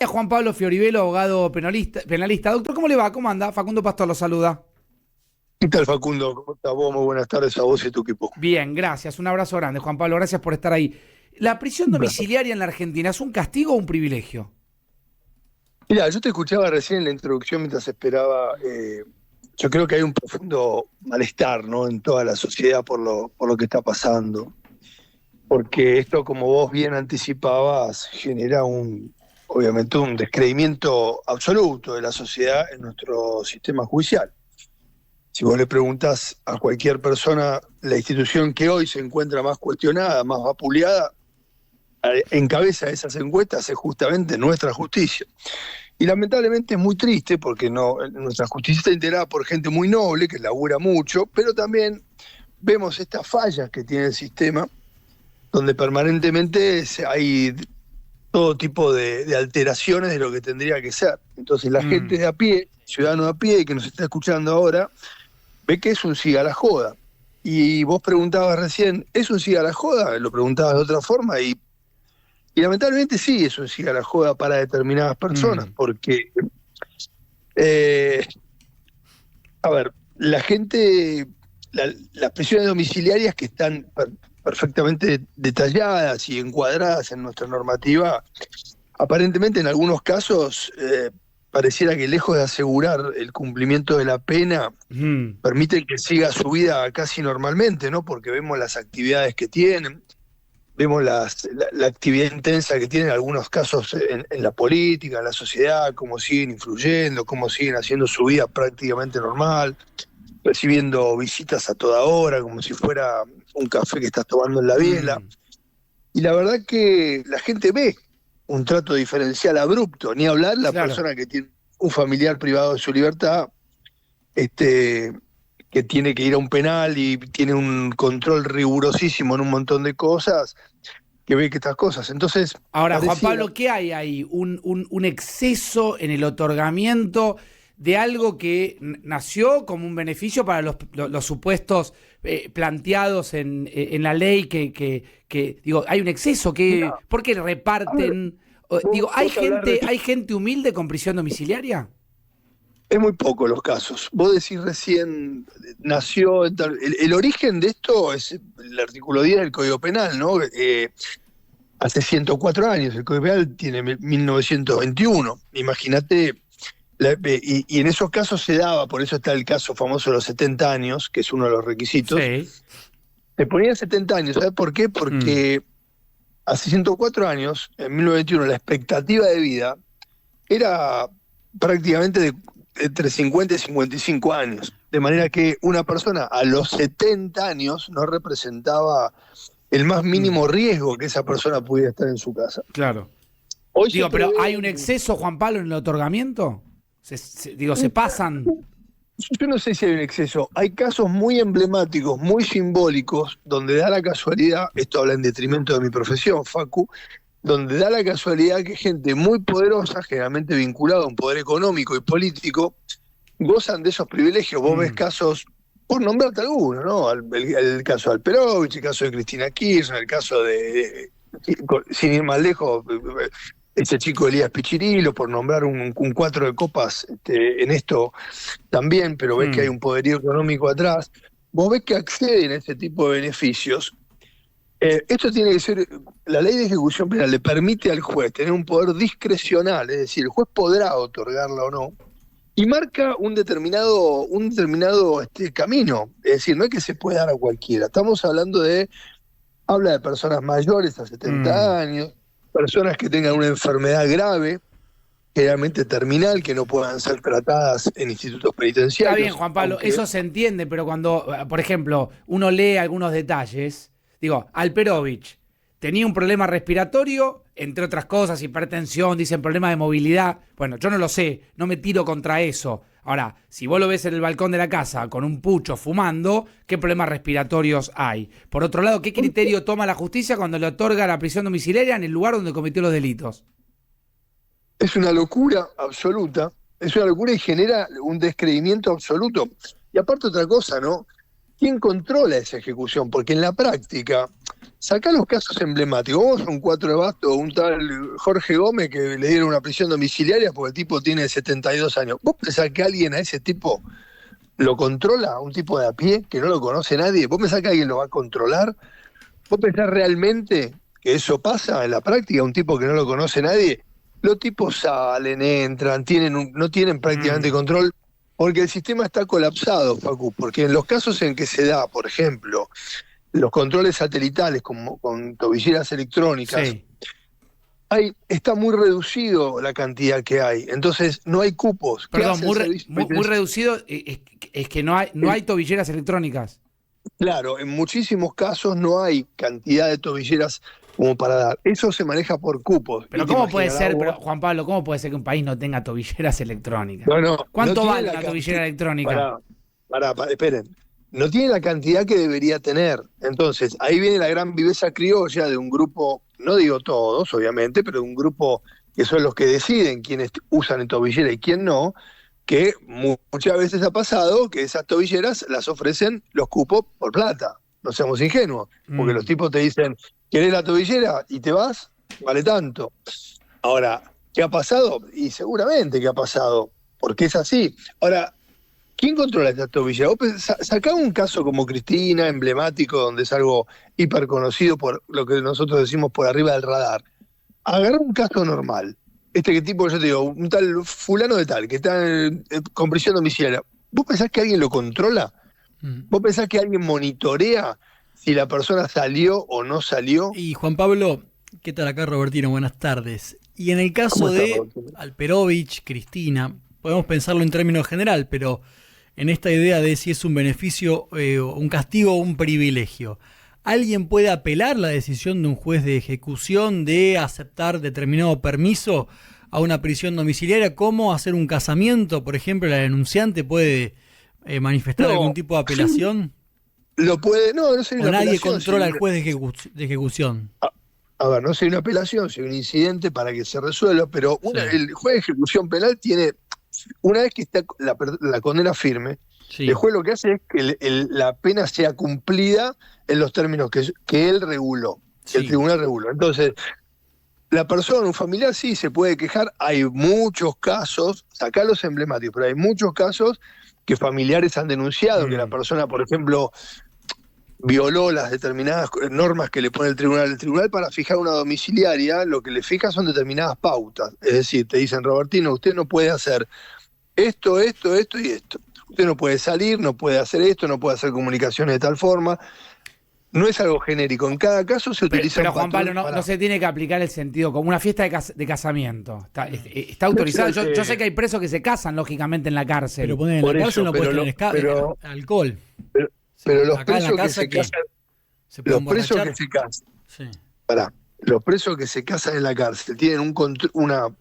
Es Juan Pablo Fioribelo, abogado penalista. Doctor, ¿cómo le va? ¿Cómo anda? Facundo Pastor lo saluda. ¿Qué tal, Facundo? ¿Cómo estás vos? Muy buenas tardes a vos y a tu equipo. Bien, gracias. Un abrazo grande, Juan Pablo. Gracias por estar ahí. ¿La prisión Un placer. domiciliaria en la Argentina es un castigo o un privilegio? Mira, yo te escuchaba recién en la introducción mientras esperaba. Yo creo que hay un profundo malestar, ¿no?, en toda la sociedad por lo que está pasando. Porque esto, como vos bien anticipabas, genera obviamente un descreimiento absoluto de la sociedad en nuestro sistema judicial. Si vos le preguntás a cualquier persona la institución que hoy se encuentra más cuestionada, más vapuleada, encabeza esas encuestas es justamente nuestra justicia. Y lamentablemente es muy triste porque nuestra justicia está integrada por gente muy noble que labura mucho, pero también vemos estas fallas que tiene el sistema, donde permanentemente hay todo tipo de alteraciones de lo que tendría que ser. Entonces la gente Mm, de a pie, ciudadano de a pie que nos está escuchando ahora, ve que es un siga la joda. Y vos preguntabas recién, ¿es un siga la joda? Lo preguntabas de otra forma y lamentablemente sí, es un siga la joda para determinadas personas, mm. porque, eh, a ver, la gente, las prisiones domiciliarias que están perfectamente detalladas y encuadradas en nuestra normativa, aparentemente en algunos casos pareciera que lejos de asegurar el cumplimiento de la pena, Mm. permiten que siga su vida casi normalmente, ¿no? Porque vemos las actividades que tienen, vemos la actividad intensa que tienen en algunos casos en la política, en la sociedad, cómo siguen influyendo, cómo siguen haciendo su vida prácticamente normal, recibiendo visitas a toda hora, como si fuera un café que estás tomando en la biela. Mm. Y la verdad que la gente ve un trato diferencial abrupto, ni hablar la Claro. persona que tiene un familiar privado de su libertad, este, que tiene que ir a un penal y tiene un control rigurosísimo en un montón de cosas, que ve que estas cosas. Entonces, Ahora, Juan pareciera, Pablo, ¿qué hay ahí? ¿Un exceso en el otorgamiento de algo que nació como un beneficio para los supuestos planteados en la ley digo, hay un exceso mira, ¿por qué a ver, reparten? Digo, vos hablás ¿hay gente humilde con prisión domiciliaria? es muy poco los casos. Vos decís recién, nació, el origen de esto es el artículo 10 del Código Penal, ¿no? Hace 104 años, el Código Penal tiene 1921. Imagínate, y en esos casos se daba, por eso está el caso famoso de los 70 años, que es uno de los requisitos. Sí. Se ponían 70 años, ¿sabes por qué? Mm, Porque hace 104 años, en 1921, la expectativa de vida era prácticamente de entre 50 y 55 años. De manera que una persona a los 70 años no representaba el más mm, mínimo riesgo que esa persona pudiera estar en su casa. claro. Hoy se Digo, pero ¿hay un prevé, exceso, Juan Pablo, en el otorgamiento? Digo, ¿se pasan? yo no sé si hay un exceso, hay casos muy emblemáticos, muy simbólicos, donde da la casualidad, esto habla en detrimento de mi profesión, Facu, donde da la casualidad que gente muy poderosa, generalmente vinculada a un poder económico y político, gozan de esos privilegios. Vos ves Mm, casos, por nombrarte alguno, ¿no? El caso de Alperovich, el caso de Cristina Kirchner, el caso sin ir más lejos, ese chico Elías Pichirilo, por nombrar un cuatro de copas en esto también, pero ves que hay mm. un poderío económico atrás. Vos ves que acceden a este tipo de beneficios. Esto tiene que ser, la ley de ejecución penal le permite al juez tener un poder discrecional, es decir, el juez podrá otorgarla o no, y marca un determinado camino. Es decir, no es que se pueda dar a cualquiera. Estamos habla de personas mayores a Mm. 70 años, personas que tengan una enfermedad grave, generalmente terminal, que no puedan ser tratadas en institutos Está bien, penitenciarios, Juan Pablo, aunque eso se entiende, pero cuando, por ejemplo, uno lee algunos detalles, digo, Alperovich tenía un problema respiratorio, entre otras cosas, hipertensión, dicen problema de movilidad. Bueno, yo no lo sé, no me tiro contra eso. Ahora, si vos lo ves en el balcón de la casa con un pucho fumando, ¿qué problemas respiratorios hay? Por otro lado, ¿qué criterio toma la justicia cuando le otorga la prisión domiciliaria en el lugar donde cometió los delitos? es una locura absoluta, es una locura y genera un descreimiento absoluto. Y aparte otra cosa, ¿no? ¿Quién controla esa ejecución? Porque en la práctica, Sacá los casos emblemáticos. Vamos a un 4 de basto, un tal Jorge Gómez que le dieron una prisión domiciliaria porque el tipo tiene 72 años. ¿Vos pensás que alguien a ese tipo lo controla? Un tipo de a pie que no lo conoce nadie. ¿Vos pensás que alguien lo va a controlar? ¿Vos pensás realmente que eso pasa en la práctica? Un tipo que no lo conoce nadie. Los tipos salen, entran, no tienen prácticamente control porque el sistema está colapsado, Facu. Porque en los casos en que se da, por ejemplo, los controles satelitales como con tobilleras electrónicas, Sí. está muy reducido la cantidad que hay. Entonces no hay cupos. ¿Qué Perdón, hace el servicio muy penitenciario? reducido. Es que no hay tobilleras electrónicas. Claro, en muchísimos casos no hay cantidad de tobilleras como para dar. Eso se maneja por cupos. Pero Y te ¿cómo puede imaginarás ser, vos. Juan Pablo, cómo puede ser que un país no tenga tobilleras electrónicas? No ¿Cuánto tiene vale la una cantidad. tobillera electrónica? Esperen. No tiene la cantidad que debería tener. Entonces, ahí viene la gran viveza criolla de un grupo, no digo todos, obviamente, pero de un grupo que son los que deciden quiénes usan tobillera y quién no, que muchas veces ha pasado que esas tobilleras las ofrecen los cupos por plata. No seamos ingenuos, porque los tipos te dicen, ¿querés la tobillera? Y te vas, vale tanto. Ahora, ¿qué ha pasado? Y seguramente que ha pasado, porque es así. Ahora, ¿quién controla esta tobillera? Sacá un caso como Cristina, emblemático, donde es algo hiper conocido por lo que nosotros decimos por arriba del radar. Agarra un caso normal. Que tipo, yo te digo, un tal fulano de tal, que está con prisión domiciliaria. ¿Vos pensás que alguien lo controla? ¿Vos pensás que alguien monitorea si la persona salió o no salió? Y Juan Pablo, ¿qué tal acá, Robertino? Buenas tardes. Y en el ¿Cómo caso está, de Roberto? Alperovich, Cristina, podemos pensarlo en términos general, pero en esta idea de si es un beneficio, un castigo o un privilegio, ¿alguien puede apelar la decisión de un juez de ejecución de aceptar determinado permiso a una prisión domiciliaria? ¿Cómo hacer un casamiento? Por ejemplo, la denunciante puede manifestar No, algún tipo de apelación. lo puede, no sería ¿O una nadie apelación. controla al juez de ejecución? A ver, no sería una apelación, sería un incidente para que se resuelva, pero Sí. el juez de ejecución penal tiene, una vez que está la condena firme, Sí. el juez lo que hace es que la pena sea cumplida en los términos que él reguló, que el Sí. tribunal reguló. Entonces, la persona, un familiar, sí se puede quejar. Hay muchos casos, sacá los emblemáticos, pero hay muchos casos que familiares han denunciado que la persona, por ejemplo, violó las determinadas normas que le pone el tribunal. El tribunal, para fijar una domiciliaria, lo que le fija son determinadas pautas. Es decir, te dicen, Robertino, usted no puede hacer esto y esto. Usted no puede salir, no puede hacer esto, no puede hacer comunicaciones de tal forma. No es algo genérico. En cada caso se utiliza Pero un Juan Pablo, patrón no se tiene que aplicar el sentido como una fiesta de casamiento. Está No autorizado. creo Yo sé que hay presos que se casan, lógicamente, en la cárcel. Pero poner en Por la cárcel eso, no puedes pero tener alcohol. pero los Acá en la presos que casa se casan, se puede los presos emborrachar. que se casan, Sí. los presos que se casan en la cárcel tienen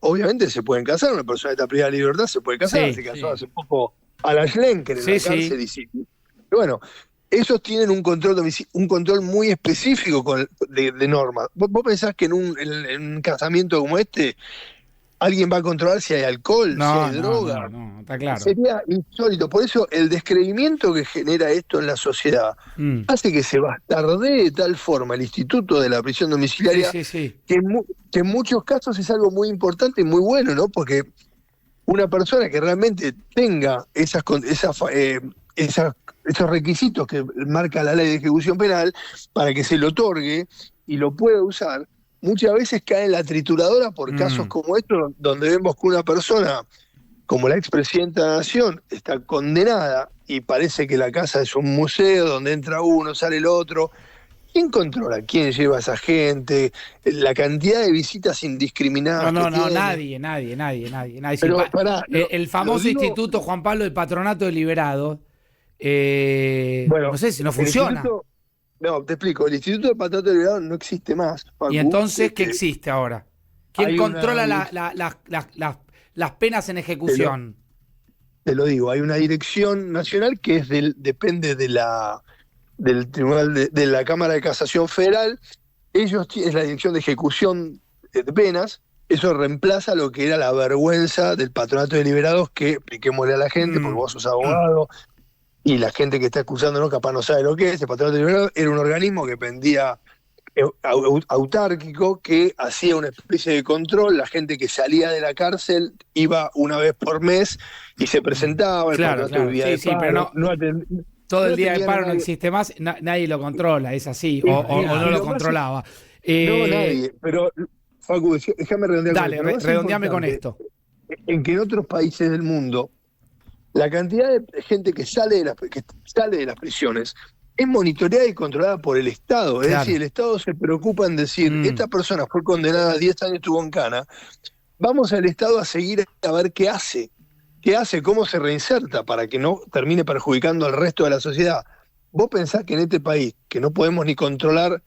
obviamente se pueden casar, una persona que está privada de libertad se puede casar, Sí, se casó sí. hace poco a la Schlenker en Sí, la sí. cárcel y bueno, esos tienen un control muy específico de normas. ¿Vos pensás que en un casamiento como este alguien va a controlar si hay alcohol, si hay droga? No, está claro. Sería insólito. Por eso el descreimiento que genera esto en la sociedad hace que se bastardee de tal forma el instituto de la prisión domiciliaria Sí. que en muchos casos es algo muy importante y muy bueno, ¿no? Porque una persona que realmente tenga esos requisitos que marca la ley de ejecución penal para que se le otorgue y lo pueda usar, muchas veces cae en la trituradora por casos como estos, donde vemos que una persona, como la expresidenta de la Nación, está condenada y parece que la casa es un museo donde entra uno, sale el otro. ¿Quién controla? ¿Quién lleva a esa gente? La cantidad de visitas indiscriminadas que tiene. Nadie. Pero pará, El famoso lo digo- instituto Juan Pablo del Patronato de Liberados, Bueno, no sé si no el funciona. No, te explico. El Instituto de Patronato Liberado no existe más, Facu. Y entonces, ¿qué existe ahora? ¿Quién hay controla una- las penas en ejecución? Te lo digo, hay una dirección nacional que depende del Tribunal de la Cámara de Casación Federal. Es la dirección de ejecución de penas. Eso reemplaza lo que era la vergüenza del Patronato de Liberados, que expliquémosle a la gente, porque vos sos abogado, y la gente que está escuchándonos capaz no sabe lo que es. El Patronato de Liberados era un organismo que pendía autárquico que hacía una especie de control. La gente que salía de la cárcel iba una vez por mes y se presentaba. Claro, claro. Sí, pero todo el día de paro no existe más, nadie lo controla, es así, o no lo controlaba. No, nadie, pero Facu, déjame redondear. Dale, redondeame con esto. En que en otros países del mundo, la cantidad de gente que sale de las prisiones es monitoreada y controlada por el Estado. Es decir, el Estado se preocupa en decir, esta persona fue condenada a 10 años, estuvo en cana, vamos al Estado a seguir a ver qué hace, cómo se reinserta para que no termine perjudicando al resto de la sociedad. Vos pensás que en este país, que no podemos ni controlar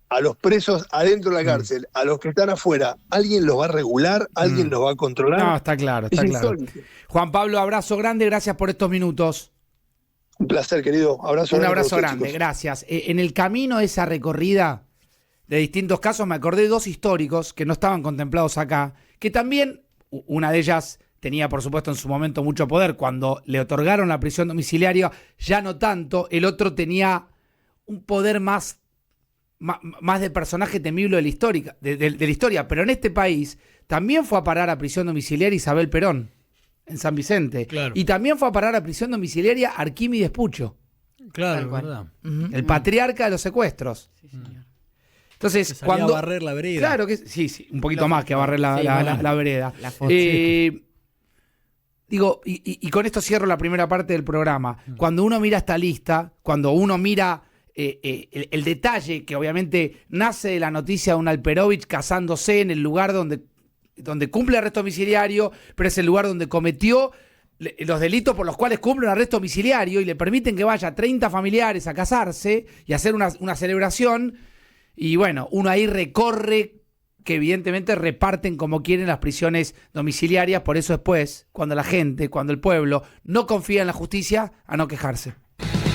a los presos adentro de la cárcel, a los que están afuera, ¿alguien los va a regular? ¿Alguien los va a controlar? No, está claro, está claro. Juan Pablo, abrazo grande, gracias por estos minutos. Un placer, querido. Un abrazo grande, chicos. Gracias. En el camino de esa recorrida de distintos casos me acordé de 2 históricos que no estaban contemplados acá, que también, una de ellas tenía por supuesto en su momento mucho poder, cuando le otorgaron la prisión domiciliaria ya no tanto, el otro tenía un poder más de personaje temible de la historia, pero en este país también fue a parar a prisión domiciliaria Isabel Perón, en San Vicente, claro. Y también fue a parar a prisión domiciliaria Arquímedes Pucho. Claro, verdad. El patriarca de los secuestros. Sí, señor. Entonces, cuando a barrer la vereda. Claro que sí, un poquito más que a barrer la vereda. Digo, y con esto cierro la primera parte del programa. Cuando uno mira esta lista, cuando uno mira el detalle que obviamente nace de la noticia de un Alperovich casándose en el lugar donde cumple arresto domiciliario, pero es el lugar donde cometió los delitos por los cuales cumple un arresto domiciliario y le permiten que vaya 30 familiares a casarse y hacer una celebración. Y bueno, uno ahí recorre que evidentemente reparten como quieren las prisiones domiciliarias. Por eso después, cuando el pueblo no confía en la justicia, a no quejarse.